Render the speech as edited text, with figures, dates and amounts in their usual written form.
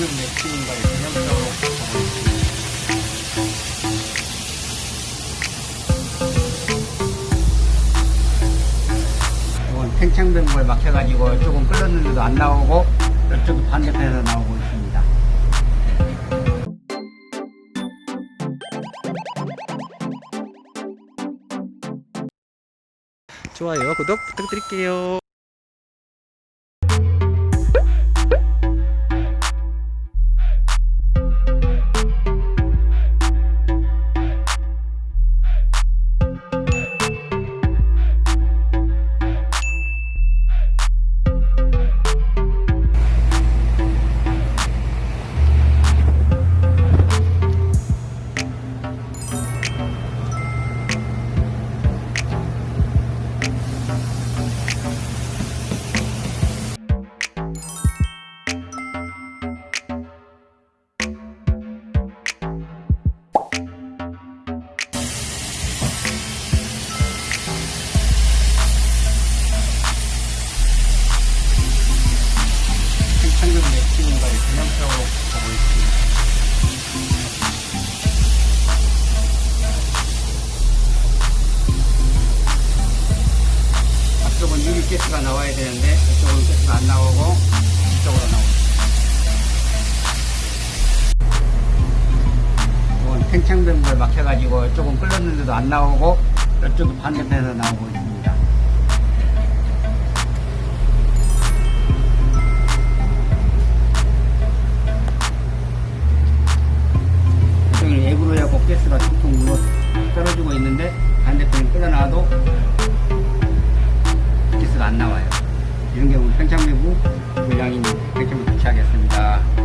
맥힘인가를 전형적으로 보고 있습니다. 이건 팽창변을 막혀가지고 조금 끓였는데도 안 나오고 이쪽도 반대편에서 나오고 있습니다. 좋아요, 구독 부탁드릴게요. 팽창변 맥힘인가를 전형적으로 보고 있습니다. 앞쪽은 유리가스가 나와야 되는데 이쪽은 가스가 안 나오고 이쪽으로 나오고 있습니다. 이건 팽창변을 막혀가지고 조금 끓였는데도 안 나오고 이쪽도 반대편에서 나오고 있습니다. 이쪽은 액으로 해갖고 가스가 툭툭 물러 떨어지고 있는데 반대편에 끓여놔도 가스가 안 나와요. 이런 경우는 팽창변 후 불량인 팽창변 교체하겠습니다.